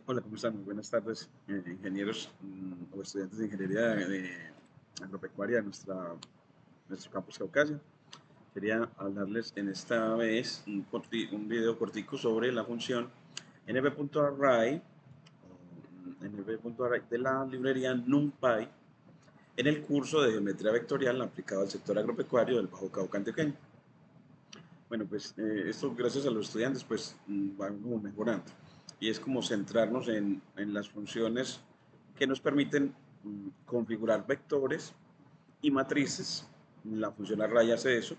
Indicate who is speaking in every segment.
Speaker 1: Hola, ¿cómo están? Muy buenas tardes, ingenieros o estudiantes de ingeniería agropecuaria de nuestro campus Caucasia. Quería hablarles en esta vez un video cortico sobre la función np.array, np.array de la librería NumPy en el curso de geometría vectorial aplicado al sector agropecuario del Bajo Cauca antioqueño. Bueno, pues esto gracias a los estudiantes pues van como mejorando y es como centrarnos en las funciones que nos permiten configurar vectores y matrices. La función array hace eso.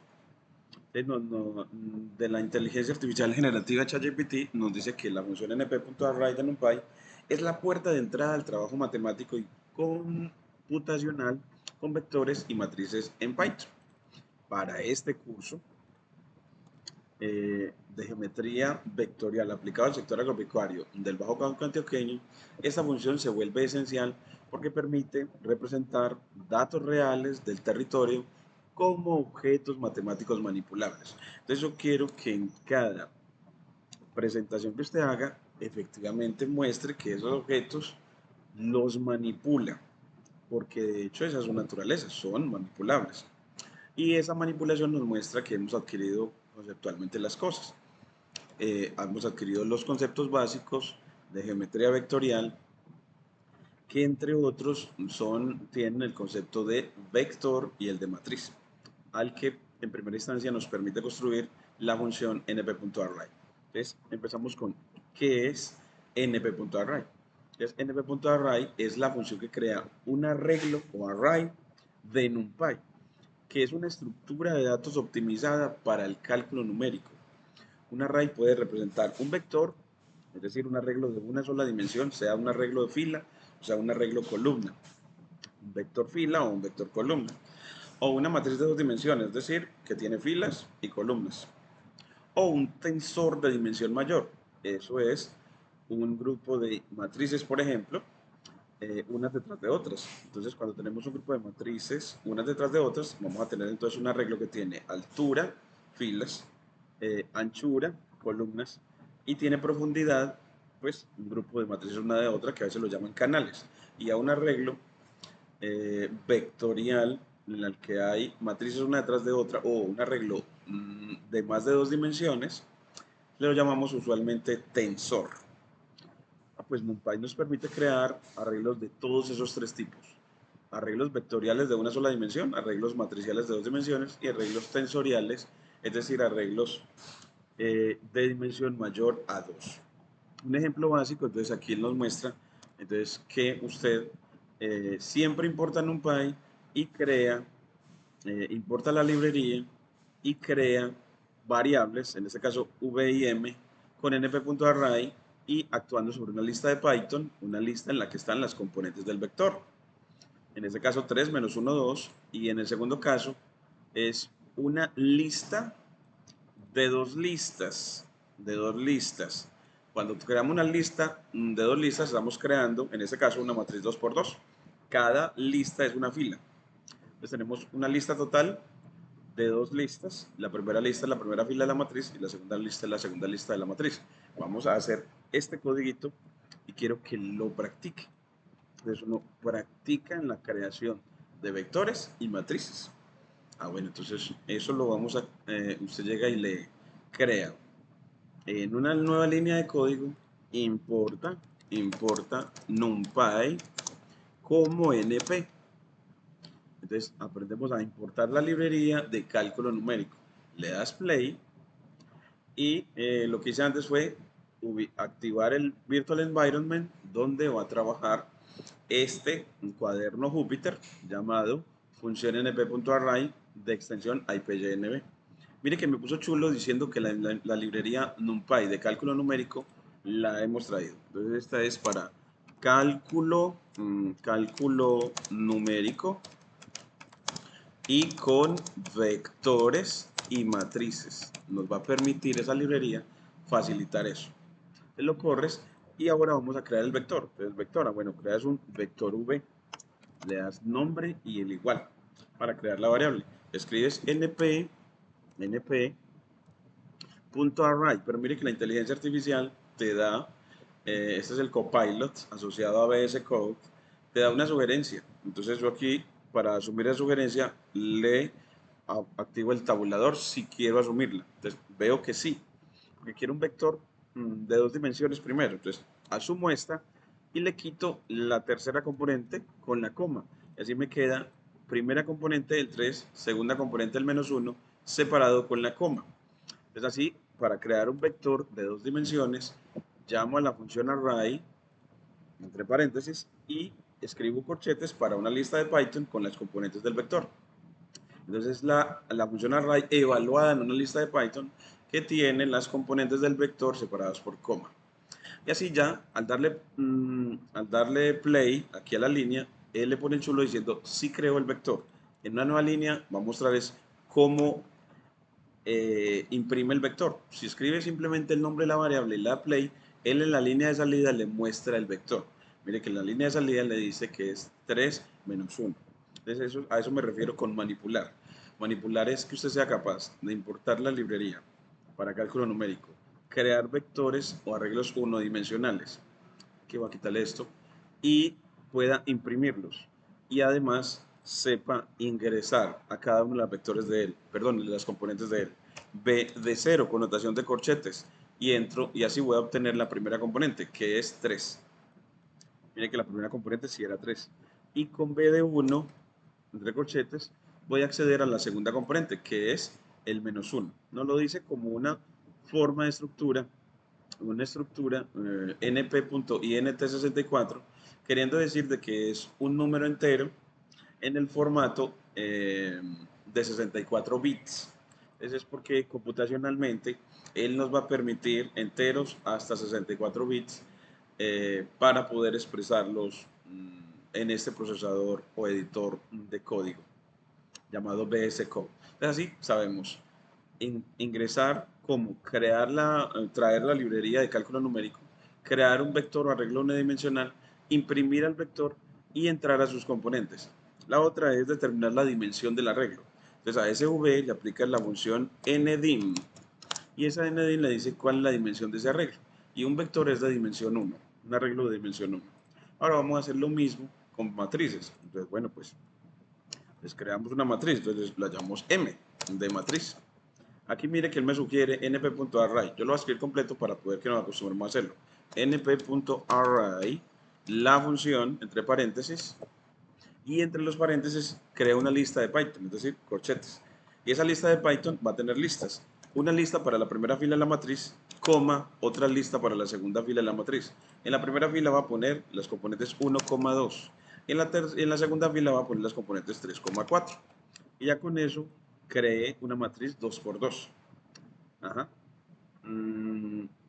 Speaker 1: De la inteligencia artificial generativa ChatGPT nos dice que la función np.array de NumPy es la puerta de entrada al trabajo matemático y computacional con vectores y matrices en Python. Para este curso de geometría vectorial aplicado al sector agropecuario del Bajo Cauca antioqueño, esta función se vuelve esencial porque permite representar datos reales del territorio como objetos matemáticos manipulables. Entonces yo quiero que en cada presentación que usted haga, efectivamente muestre que esos objetos los manipula, porque de hecho esa es su naturaleza, son manipulables. Y esa manipulación nos muestra que hemos adquirido conceptualmente las cosas. Hemos adquirido los conceptos básicos de geometría vectorial, que entre otros tienen el concepto de vector y el de matriz, al que en primera instancia nos permite construir la función np.array. Entonces empezamos con qué es np.array. Entonces np.array es la función que crea un arreglo o array de NumPy, que es una estructura de datos optimizada para el cálculo numérico. Un array puede representar un vector, es decir, un arreglo de una sola dimensión, sea un arreglo de fila, o sea, un arreglo columna, un vector fila o un vector columna, o una matriz de dos dimensiones, es decir, que tiene filas y columnas, o un tensor de dimensión mayor, eso es un grupo de matrices, por ejemplo, unas detrás de otras. Entonces, cuando tenemos un grupo de matrices unas detrás de otras, vamos a tener entonces un arreglo que tiene altura, filas, anchura, columnas, y tiene profundidad, pues un grupo de matrices una de otra, que a veces lo llaman canales. Y a un arreglo vectorial en el que hay matrices una detrás de otra, o un arreglo de más de dos dimensiones, le lo llamamos usualmente tensor. Pues NumPy nos permite crear arreglos de todos esos tres tipos. Arreglos vectoriales de una sola dimensión, arreglos matriciales de dos dimensiones y arreglos tensoriales, es decir, arreglos de dimensión mayor a 2. Un ejemplo básico, entonces aquí él nos muestra entonces que usted siempre importa NumPy y crea, importa la librería y crea variables, en este caso v y m, con np.array y actuando sobre una lista de Python, una lista en la que están las componentes del vector. En este caso 3 menos 1, 2, y en el segundo caso es una lista de dos listas, de dos listas. Cuando creamos una lista de dos listas, estamos creando, en este caso, una matriz 2 por 2. Cada lista es una fila. Entonces tenemos una lista total de dos listas. La primera lista es la primera fila de la matriz y la segunda lista es la segunda lista de la matriz. Vamos a hacer este codiguito y quiero que lo practique. Entonces uno practica en la creación de vectores y matrices. Bueno, entonces eso lo vamos a, usted llega y le crea en una nueva línea de código, importa NumPy como NP. Entonces aprendemos a importar la librería de cálculo numérico. Le das play y lo que hice antes fue activar el Virtual Environment donde va a trabajar este cuaderno Jupyter llamado función np.array de extensión IPYNB. Mire que me puso chulo diciendo que la librería NumPy de cálculo numérico la hemos traído. Entonces esta es para cálculo numérico y con vectores y matrices. Nos va a permitir esa librería facilitar eso. Te lo corres y ahora vamos a crear el vector. Entonces, vectora, bueno, creas un vector v, le das nombre y el igual para crear la variable. Escribes np.array, pero mire que la inteligencia artificial te da este es el Copilot asociado a VS Code, te da una sugerencia. Entonces yo aquí, para asumir esa sugerencia, le activo el tabulador si quiero asumirla. Entonces veo que sí, porque quiero un vector de 2 dimensiones primero. Entonces asumo esta y le quito la tercera componente con la coma. Y así me queda primera componente del 3, segunda componente del -1, separado con la coma. Entonces así, para crear un vector de 2 dimensiones, llamo a la función array, entre paréntesis, y escribo corchetes para una lista de Python con las componentes del vector. Entonces la función array evaluada en una lista de Python que tiene las componentes del vector separadas por coma. Y así ya, al darle play aquí a la línea, él le pone el chulo diciendo sí creo el vector. En una nueva línea va a mostrar cómo imprime el vector. Si escribe simplemente el nombre de la variable y la play, él en la línea de salida le muestra el vector. Mire que en la línea de salida le dice que es 3 menos 1. Entonces a eso me refiero con manipular. Manipular es que usted sea capaz de importar la librería para cálculo numérico, crear vectores o arreglos unidimensionales, que va a quitarle esto, y pueda imprimirlos. Y además sepa ingresar a cada uno de los vectores de él, perdón, de las componentes de él. B de 0 con notación de corchetes y entro y así voy a obtener la primera componente, que es 3. Mire que la primera componente sí era 3. Y con B de 1, entre corchetes, voy a acceder a la segunda componente, que es el -1. No lo dice como una forma de estructura, una estructura np.int64, queriendo decir de que es un número entero en el formato de 64 bits. Eso es porque computacionalmente él nos va a permitir enteros hasta 64 bits para poder expresarlos en este procesador o editor de código llamado VS Code. Entonces así sabemos ingresar como traer la librería de cálculo numérico, crear un vector o arreglo unidimensional, imprimir al vector y entrar a sus componentes. La otra es determinar la dimensión del arreglo. Entonces a SV le aplica la función ndim y esa ndim le dice cuál es la dimensión de ese arreglo. Y un vector es de dimensión 1, un arreglo de dimensión 1. Ahora vamos a hacer lo mismo con matrices. Entonces, bueno, pues creamos una matriz, entonces la llamamos M de matriz. Aquí mire que él me sugiere np.array. Yo lo voy a escribir completo para poder que nos acostumbremos a hacerlo. np.array, la función, entre paréntesis, y entre los paréntesis creo una lista de Python, es decir, corchetes. Y esa lista de Python va a tener listas. Una lista para la primera fila de la matriz, coma, otra lista para la segunda fila de la matriz. En la primera fila va a poner las componentes 1,2. En la segunda fila va a poner las componentes 3,4. Y ya con eso creé una matriz 2×2. Ajá.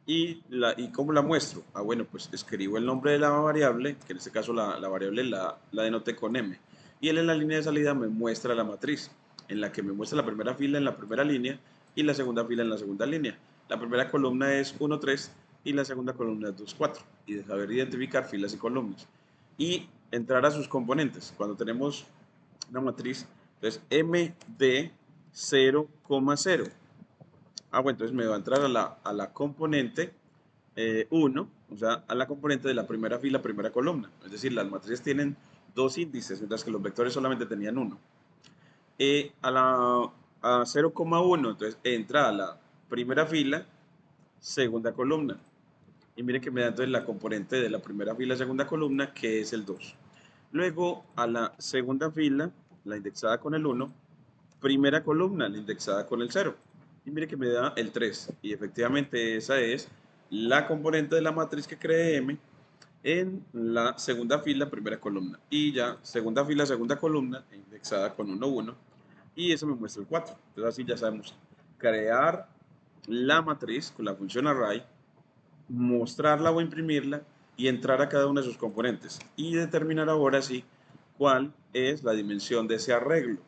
Speaker 1: ¿Y cómo la muestro? Ah, bueno, pues escribo el nombre de la variable, que en este caso la variable la denoté con M. Y él en la línea de salida me muestra la matriz, en la que me muestra la primera fila en la primera línea y la segunda fila en la segunda línea. La primera columna es 1, 3 y la segunda columna es 2, 4. Y de saber identificar filas y columnas. Y entrar a sus componentes. Cuando tenemos una matriz, entonces M de 0,0. Ah, bueno, entonces me va a entrar a la componente 1, o sea, a la componente de la primera fila, primera columna. Es decir, las matrices tienen 2 índices, mientras que los vectores solamente tenían uno. A 0,1, entonces entra a la primera fila, segunda columna. Y mire que me da entonces la componente de la primera fila, segunda columna, que es el 2. Luego a la segunda fila, la indexada con el 1, primera columna, la indexada con el 0. Y mire que me da el 3. Y efectivamente esa es la componente de la matriz que cree M en la segunda fila, primera columna. Y ya segunda fila, segunda columna, indexada con 1, 1. Y eso me muestra el 4. Entonces así ya sabemos crear la matriz con la función array, mostrarla o imprimirla y entrar a cada una de sus componentes. Y determinar ahora sí cuál es la dimensión de ese arreglo.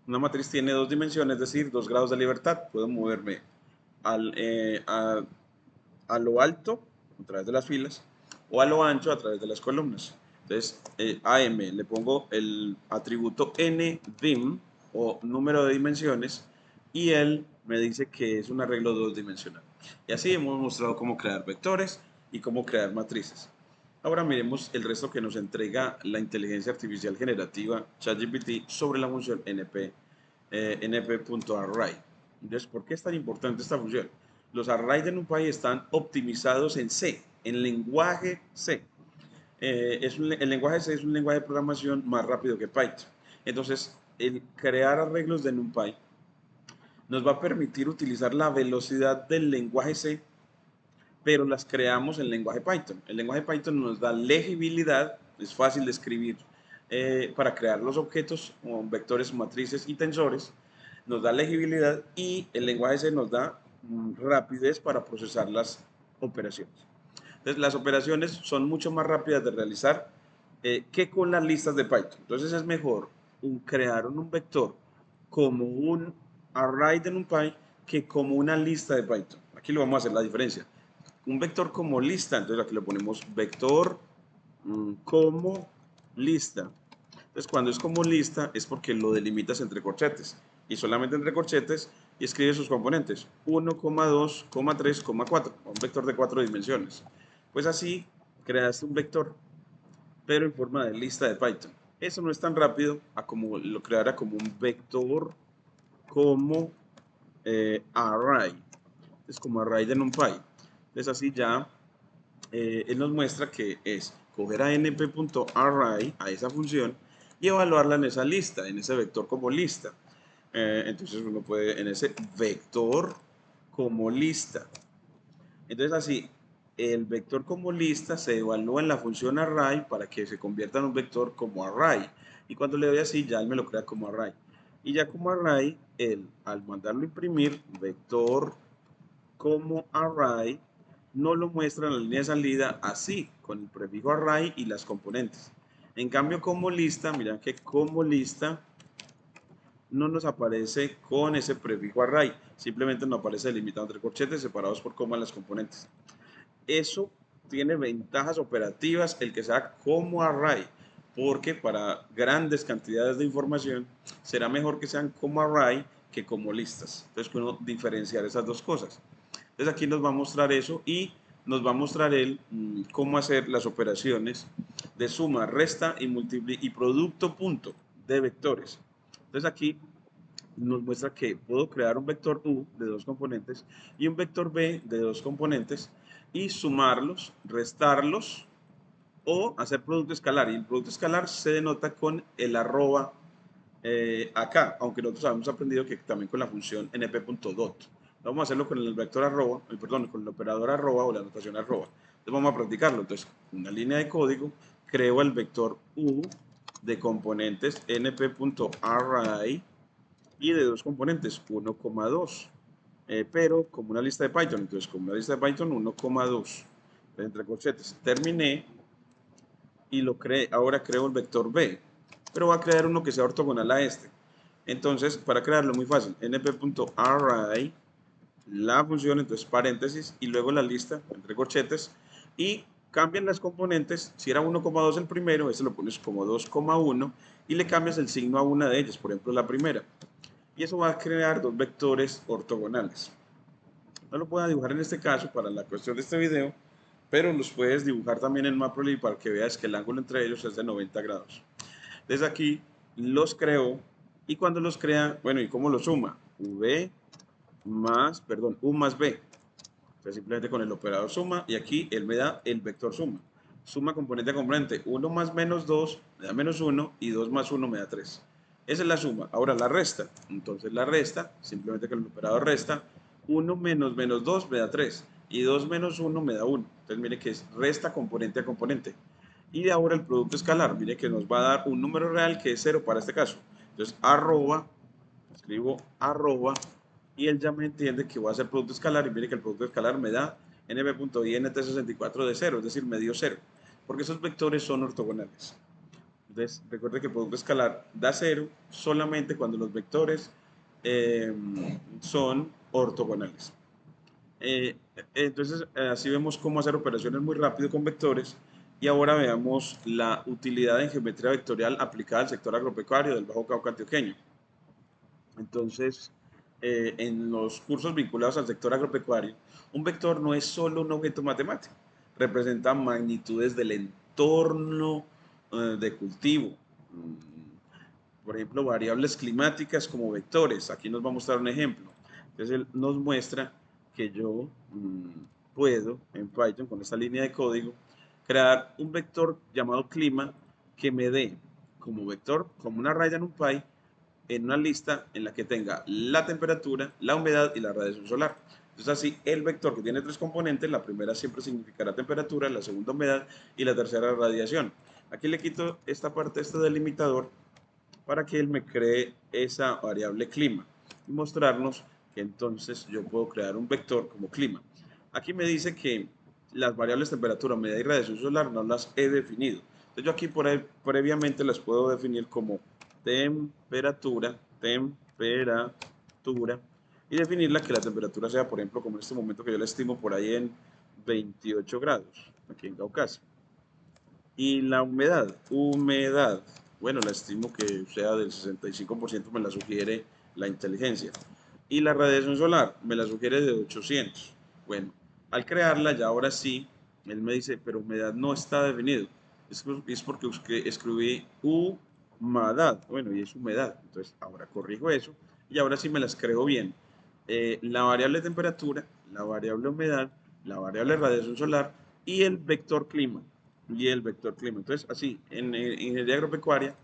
Speaker 1: Una matriz tiene 2 dimensiones, es decir, 2 grados de libertad. Puedo moverme a lo alto a través de las filas o a lo ancho a través de las columnas. Entonces, a M le pongo el atributo ndim o número de dimensiones y él me dice que es un arreglo 2 dimensional. Y así hemos mostrado cómo crear vectores y cómo crear matrices. Ahora miremos el resto que nos entrega la inteligencia artificial generativa ChatGPT sobre la función np.array. Entonces, ¿por qué es tan importante esta función? Los arrays de NumPy están optimizados en C, en lenguaje C. El lenguaje C es un lenguaje de programación más rápido que Python. Entonces, el crear arreglos de NumPy nos va a permitir utilizar la velocidad del lenguaje C, pero las creamos en lenguaje Python. El lenguaje Python nos da legibilidad, es fácil de escribir para crear los objetos con vectores, matrices y tensores, nos da legibilidad y el lenguaje C nos da rapidez para procesar las operaciones. Entonces, las operaciones son mucho más rápidas de realizar que con las listas de Python. Entonces, es mejor crear un vector como un array de NumPy que como una lista de Python. Aquí lo vamos a hacer la diferencia. Un vector como lista, entonces aquí le ponemos vector como lista. Entonces, cuando es como lista es porque lo delimitas entre corchetes y solamente entre corchetes y escribes sus componentes 1, 2, 3, 4, un vector de 4 dimensiones. Pues así creaste un vector, pero en forma de lista de Python. Eso no es tan rápido a como lo creara como un vector como array. Es como array de NumPy. Entonces así ya él nos muestra que es coger a np.array, a esa función, y evaluarla en esa lista, en ese vector como lista. Entonces uno puede en ese vector como lista. Entonces así, el vector como lista se evalúa en la función array para que se convierta en un vector como array. Y cuando le doy así, ya él me lo crea como array. Y ya como array, él, al mandarlo a imprimir, vector como array, no lo muestra en la línea de salida así, con el prefijo array y las componentes. En cambio, como lista, mira que como lista no nos aparece con ese prefijo array, simplemente nos aparece delimitado entre corchetes separados por coma las componentes. Eso tiene ventajas operativas el que sea como array, porque para grandes cantidades de información será mejor que sean como array que como listas. Entonces, podemos diferenciar esas dos cosas. Entonces, aquí nos va a mostrar eso y nos va a mostrar él cómo hacer las operaciones de suma, resta y producto punto de vectores. Entonces, aquí nos muestra que puedo crear un vector U de dos componentes y un vector B de dos componentes y sumarlos, restarlos o hacer producto escalar. Y el producto escalar se denota con el arroba acá, aunque nosotros habíamos aprendido que también con la función np.dot. Vamos a hacerlo con el vector arroba, perdón, con el operador arroba o la notación arroba. Entonces vamos a practicarlo. Entonces, una línea de código, creo el vector U de componentes np.array y de dos componentes, 1,2. Pero como una lista de Python, entonces como una lista de Python 1,2 entre corchetes. Terminé y lo creé. Ahora creo el vector B, pero va a crear uno que sea ortogonal a este. Entonces, para crearlo muy fácil, np.array, la función, entonces paréntesis, y luego la lista entre corchetes, y cambian las componentes. Si era 1,2 el primero, este lo pones como 2,1 y le cambias el signo a una de ellas, por ejemplo la primera. Y eso va a crear dos vectores ortogonales. No lo puedo dibujar en este caso para la cuestión de este video, pero los puedes dibujar también en Matplotlib para que veas que el ángulo entre ellos es de 90 grados. Desde aquí los creo y cuando los crea, bueno, ¿y cómo los suma? U más B. Entonces simplemente con el operador suma y aquí él me da el vector suma. Suma componente a componente. 1 más menos 2 me da menos 1 y 2 más 1 me da 3. Esa es la suma. Ahora la resta. Entonces la resta, simplemente con el operador resta, 1 menos menos 2 me da 3 y 2 menos 1 me da 1. Entonces mire que es resta componente a componente. Y ahora el producto escalar, mire que nos va a dar un número real que es 0 para este caso. Entonces arroba, escribo arroba y él ya me entiende que voy a hacer producto escalar y mire que el producto escalar me da nb.int64 de 0, es decir, me dio 0, porque esos vectores son ortogonales. Entonces, recuerde que el producto escalar da 0 solamente cuando los vectores son ortogonales. Entonces, así vemos cómo hacer operaciones muy rápido con vectores. Y ahora veamos la utilidad en geometría vectorial aplicada al sector agropecuario del Bajo Cauca Antioqueño. Entonces, en los cursos vinculados al sector agropecuario, un vector no es solo un objeto matemático, representa magnitudes del entorno de cultivo. Por ejemplo, variables climáticas como vectores. Aquí nos va a mostrar un ejemplo. Entonces, él nos muestra que yo puedo, en Python, con esta línea de código, crear un vector llamado clima que me dé como vector, como una raya en un NumPy, en una lista en la que tenga la temperatura, la humedad y la radiación solar. Entonces así el vector que tiene tres componentes, la primera siempre significará temperatura, la segunda humedad y la tercera radiación. Aquí le quito esta parte, este delimitador, para que él me cree esa variable clima y mostrarnos que entonces yo puedo crear un vector como clima. Aquí me dice que las variables temperatura, humedad y radiación solar no las he definido. Entonces yo aquí previamente las puedo definir como temperatura, y definirla que la temperatura sea, por ejemplo, como en este momento que yo la estimo por ahí en 28 grados, aquí en Caucasia. Y la humedad, bueno, la estimo que sea del 65%, me la sugiere la inteligencia. Y la radiación solar, me la sugiere de 800. Bueno, al crearla, ya ahora sí, él me dice, pero humedad no está definido. Es porque escribí humedad. Bueno, y es humedad. Entonces, ahora corrijo eso y ahora sí me las creo bien. La variable temperatura, la variable humedad, la variable radiación solar y el vector clima. Entonces, así, en ingeniería agropecuaria,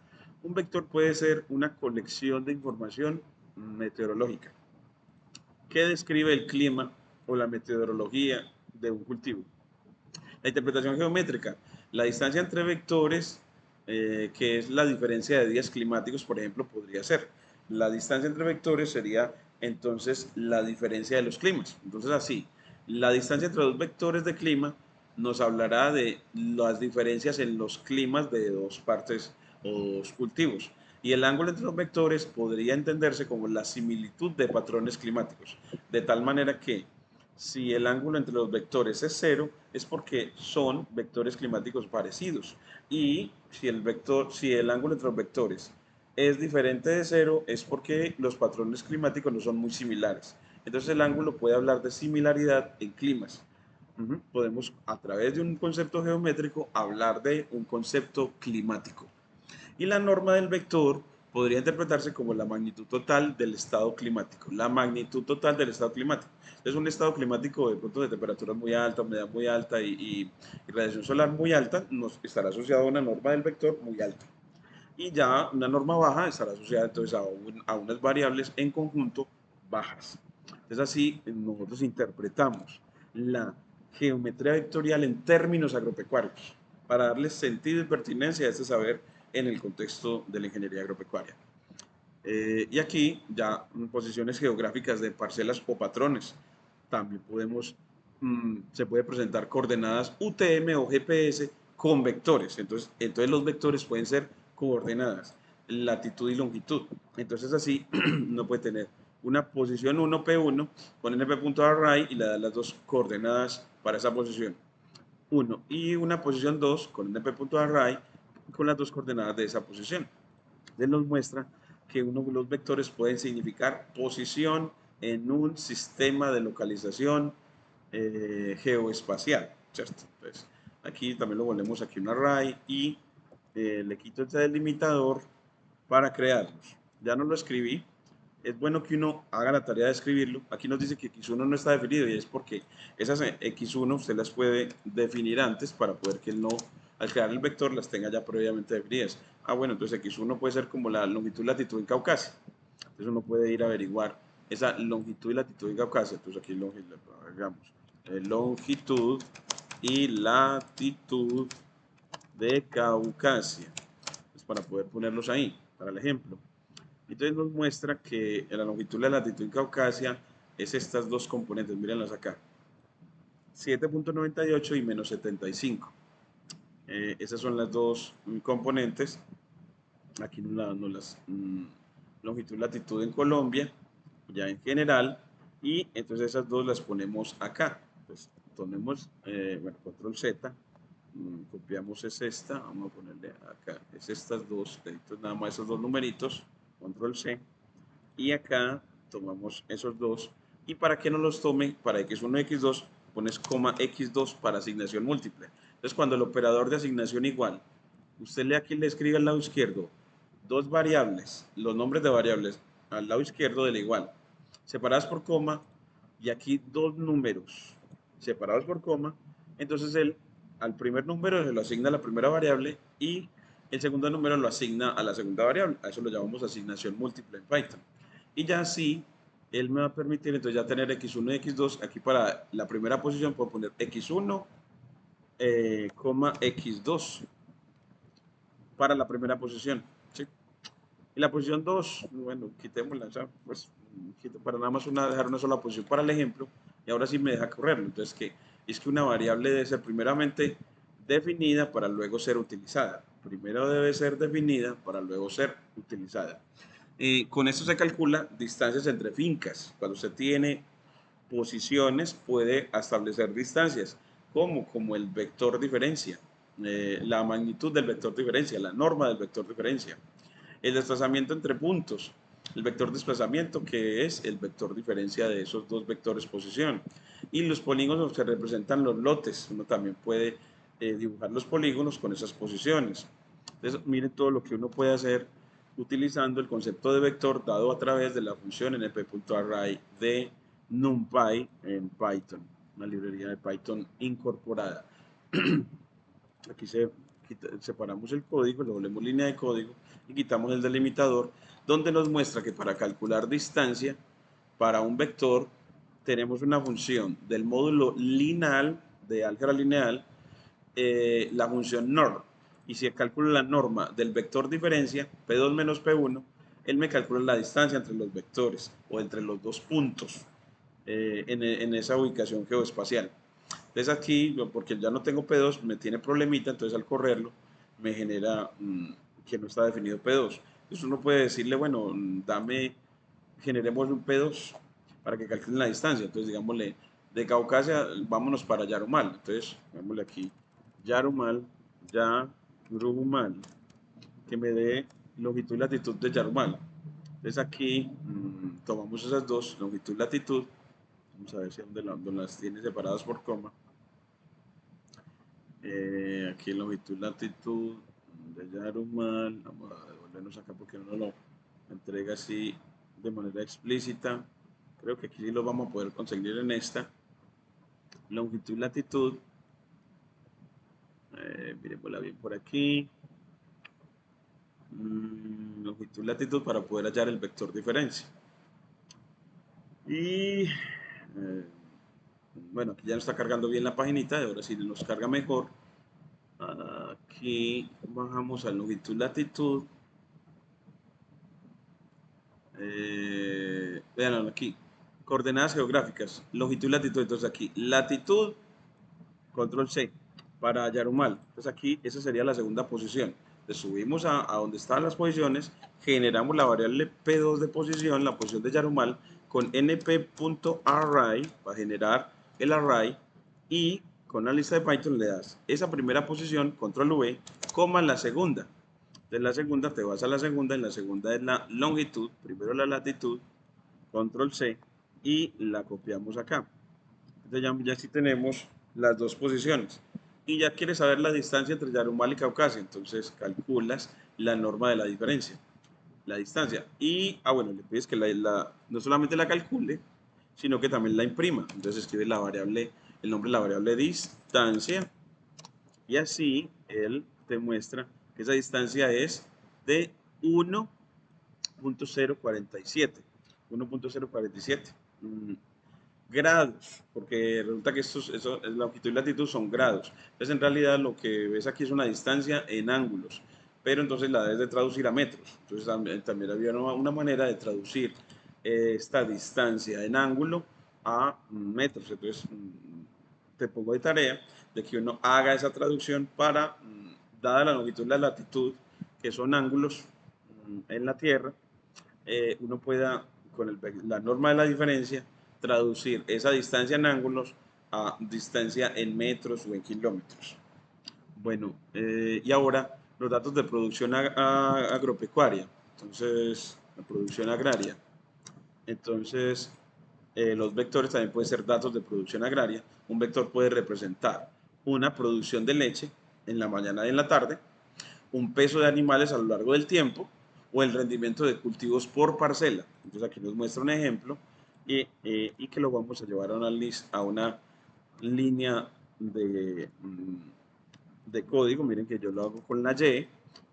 Speaker 1: un vector puede ser una colección de información meteorológica que describe el clima o la meteorología de un cultivo. La interpretación geométrica, la distancia entre vectores, que es la diferencia de días climáticos, por ejemplo, podría ser. La distancia entre vectores sería entonces la diferencia de los climas. Entonces así, la distancia entre dos vectores de clima nos hablará de las diferencias en los climas de dos partes o dos cultivos. Y el ángulo entre los vectores podría entenderse como la similitud de patrones climáticos, de tal manera que si el ángulo entre los vectores es cero, es porque son vectores climáticos parecidos. Y si el ángulo entre los vectores es diferente de cero, es porque los patrones climáticos no son muy similares. Entonces el ángulo puede hablar de similaridad en climas. Podemos, a través de un concepto geométrico, hablar de un concepto climático. Y la norma del vector podría interpretarse como la magnitud total del estado climático. La magnitud total del estado climático. Es un estado climático de pronto de temperatura muy alta, humedad muy alta y radiación solar muy alta, nos estará asociado a una norma del vector muy alta. Y ya una norma baja estará asociada entonces a unas variables en conjunto bajas. Entonces así nosotros interpretamos la geometría vectorial en términos agropecuarios para darle sentido y pertinencia a este saber en el contexto de la ingeniería agropecuaria. Y aquí ya posiciones geográficas de parcelas o patrones. También se puede presentar coordenadas UTM o GPS con vectores. Entonces los vectores pueden ser coordenadas, latitud y longitud. Entonces así uno puede tener una posición 1 P1 con np.array y le da las dos coordenadas para esa posición 1 y una posición 2 con np.array con las dos coordenadas de esa posición. Él nos muestra que uno de los vectores pueden significar posición en un sistema de localización geoespacial, ¿cierto? Entonces, aquí también lo volvemos aquí un array y le quito este delimitador para crearlos. Ya no lo escribí. Es bueno que uno haga la tarea de escribirlo. Aquí nos dice que X1 no está definido y es porque esas X1 usted las puede definir antes para poder que él no, al crear el vector, las tenga ya previamente definidas. Ah, bueno, entonces X1 puede ser como la longitud y latitud en Caucasia. Entonces uno puede ir a averiguar esa longitud y latitud en Caucasia. Entonces aquí hagamos longitud y latitud de Caucasia. Es para poder ponerlos ahí, para el ejemplo. Entonces nos muestra que la longitud y la latitud en Caucasia es estas dos componentes, mírenlas acá, 7.98 y menos 75. Esas son las dos componentes. Aquí nos las longitud y latitud en Colombia, ya en general, y entonces esas dos las ponemos acá. Entonces, tomemos, bueno, control Z, copiamos es esta, vamos a ponerle acá, es estas dos, entonces nada más esos dos numeritos, control C, y acá tomamos esos dos, y para que no los tome, para X1 y X2, pones coma x2 para asignación múltiple. Entonces, cuando el operador de asignación igual, usted aquí le escribe al lado izquierdo dos variables, los nombres de variables al lado izquierdo del igual, separadas por coma, y aquí dos números separados por coma, entonces él al primer número se lo asigna a la primera variable y el segundo número lo asigna a la segunda variable. A eso lo llamamos asignación múltiple en Python. Y ya así, él me va a permitir entonces ya tener x1 y x2. Aquí para la primera posición puedo poner x1, x2 para la primera posición. ¿Sí? Y la posición 2, bueno, quitémosla, ya, pues, para nada más dejar una sola posición para el ejemplo, y ahora sí me deja correrlo. Entonces, que es que una variable debe ser primeramente definida para luego ser utilizada. Primero debe ser definida para luego ser utilizada. Con esto se calcula distancias entre fincas. Cuando usted tiene posiciones, puede establecer distancias, como el vector diferencia, la magnitud del vector diferencia, la norma del vector diferencia. El desplazamiento entre puntos, el vector desplazamiento, que es el vector diferencia de esos dos vectores posición. Y los polígonos que representan los lotes. Uno también puede dibujar los polígonos con esas posiciones. Entonces, miren todo lo que uno puede hacer utilizando el concepto de vector dado a través de la función np.array de NumPy en Python, una librería de Python incorporada. Aquí separamos el código, le volvemos línea de código y quitamos el delimitador, donde nos muestra que para calcular distancia para un vector tenemos una función del módulo lineal de álgebra lineal, la función norm. Y si calculo la norma del vector diferencia, P2 menos P1, él me calcula la distancia entre los vectores o entre los dos puntos en esa ubicación geoespacial. Entonces aquí, porque ya no tengo P2, me tiene problemita, entonces al correrlo me genera que no está definido P2. Entonces uno puede decirle, bueno, generemos un P2 para que calculen la distancia. Entonces digámosle, de Caucasia vámonos para Yarumal. Entonces, digámosle aquí, Yarumal, que me dé longitud y latitud de Yarumal. Entonces aquí tomamos esas dos, longitud y latitud. Vamos a ver si donde las tiene separadas por coma. Aquí longitud, latitud de Yarumal. Vamos a devolvernos acá porque no lo entrega así de manera explícita. Creo que aquí sí lo vamos a poder conseguir en esta. Longitud, latitud. Miremosla bien por aquí. Longitud, latitud para poder hallar el vector diferencia. Y bueno, aquí ya nos está cargando bien la paginita, ahora sí nos carga mejor. Aquí bajamos a longitud, latitud. Vean aquí, coordenadas geográficas, longitud y latitud. Entonces aquí, latitud, control C, para Yarumal. Entonces aquí, esa sería la segunda posición. Entonces subimos a donde están las posiciones, generamos la variable P2 de posición, la posición de Yarumal, con np.array para generar el array, y con la lista de Python le das esa primera posición, control V, coma la segunda. De la segunda te vas a la segunda, en la segunda es la longitud, primero la latitud, control C, y la copiamos acá. Entonces ya sí tenemos las dos posiciones. Y ya quieres saber la distancia entre Yarumal y Caucasia, entonces calculas la norma de la diferencia, la distancia. Y, bueno, le pides que no solamente la calcule, sino que también la imprima. Entonces escribe la variable, el nombre de la variable distancia, y así él te muestra que esa distancia es de 1.047. 1.047 grados, porque resulta que longitud y latitud son grados. Entonces, en realidad, lo que ves aquí es una distancia en ángulos, pero entonces la debes de traducir a metros. Entonces, también había una manera de traducir esta distancia en ángulo a metros. Entonces, te pongo de tarea de que uno haga esa traducción para, dada la longitud y la latitud, que son ángulos en la Tierra, uno pueda, con la norma de la diferencia, traducir esa distancia en ángulos a distancia en metros o en kilómetros. Bueno, y ahora los datos de producción agropecuaria. Entonces, la producción agraria. Entonces, Los vectores también pueden ser datos de producción agraria. Un vector puede representar una producción de leche en la mañana y en la tarde, un peso de animales a lo largo del tiempo o el rendimiento de cultivos por parcela. Entonces aquí nos muestra un ejemplo y que lo vamos a llevar a una línea de código. Miren que yo lo hago con la Y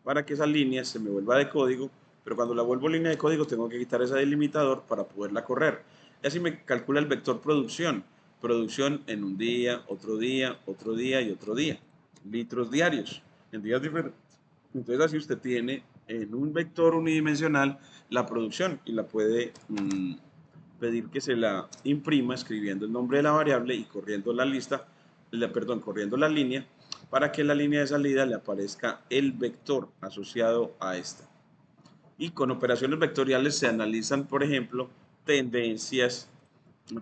Speaker 1: para que esa línea se me vuelva de código, pero cuando la vuelvo línea de código tengo que quitar ese delimitador para poderla correr. Y así me calcula el vector producción. Producción en un día, otro día, otro día y otro día. Litros diarios en días diferentes. Entonces así usted tiene en un vector unidimensional la producción y la puede pedir que se la imprima escribiendo el nombre de la variable y corriendo la lista, corriendo la línea para que en la línea de salida le aparezca el vector asociado a esta. Y con operaciones vectoriales se analizan, por ejemplo, tendencias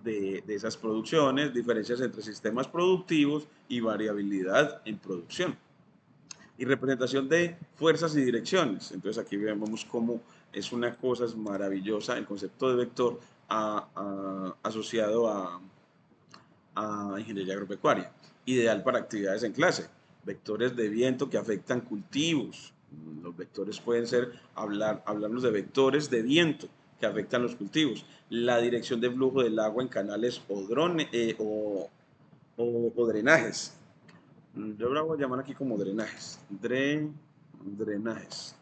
Speaker 1: de esas producciones, diferencias entre sistemas productivos y variabilidad en producción. Y representación de fuerzas y direcciones. Entonces aquí vemos cómo es una cosa maravillosa el concepto de vector asociado a ingeniería agropecuaria, ideal para actividades en clase. Vectores de viento que afectan cultivos. Los vectores pueden ser, hablarnos de vectores de viento que afectan los cultivos. La dirección de flujo del agua en canales o drenajes. Yo lo voy a llamar aquí como drenajes. Drenajes.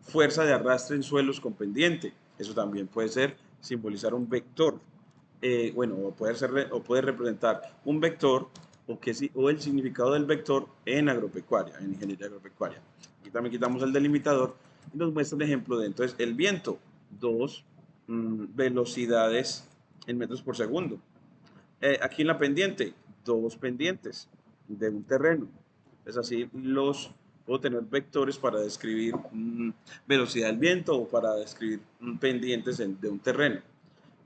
Speaker 1: Fuerza de arrastre en suelos con pendiente. Eso también puede ser simbolizar un vector. Bueno, o puede representar un vector o el significado del vector en agropecuaria, en ingeniería agropecuaria. Aquí también quitamos el delimitador y nos muestra un ejemplo de entonces el viento, dos velocidades en metros por segundo. Aquí en la pendiente, dos pendientes de un terreno. Es así, puedo tener vectores para describir velocidad del viento o para describir pendientes de un terreno.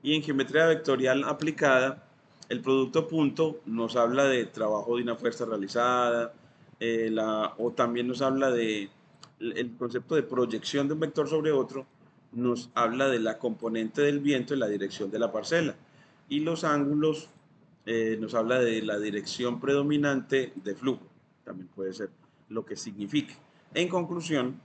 Speaker 1: Y en geometría vectorial aplicada, el producto punto nos habla de trabajo de una fuerza realizada, o también nos habla de el concepto de proyección de un vector sobre otro, nos habla de la componente del viento en la dirección de la parcela. Y los ángulos nos habla de la dirección predominante de flujo, también puede ser lo que signifique. En conclusión,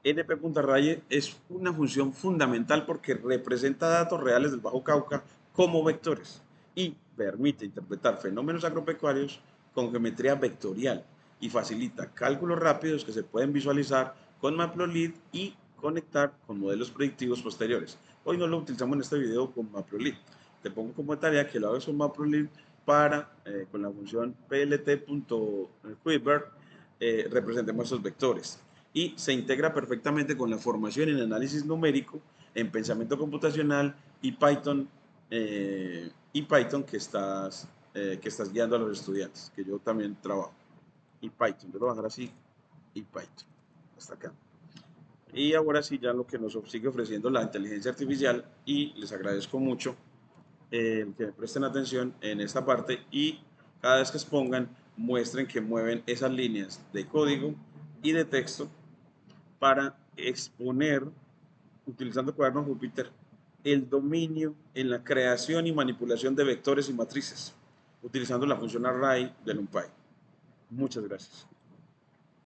Speaker 1: NP.raye es una función fundamental porque representa datos reales del Bajo Cauca como vectores y permite interpretar fenómenos agropecuarios con geometría vectorial y facilita cálculos rápidos que se pueden visualizar con Matplotlib y conectar con modelos predictivos posteriores. Hoy no lo utilizamos en este video con Matplotlib. Te pongo como tarea que lo hagas con Matplotlib con la función plt.quiver, representemos esos vectores y se integra perfectamente con la formación en análisis numérico, en pensamiento computacional y Python que estás guiando a los estudiantes, que yo también trabajo. Y Python, yo lo voy a dejar así, y Python, hasta acá. Y ahora sí, ya lo que nos sigue ofreciendo la inteligencia artificial, y les agradezco mucho que me presten atención en esta parte y cada vez que expongan, muestren que mueven esas líneas de código y de texto para exponer, utilizando cuaderno Júpiter, el dominio en la creación y manipulación de vectores y matrices, utilizando la función array de NumPy. Muchas gracias.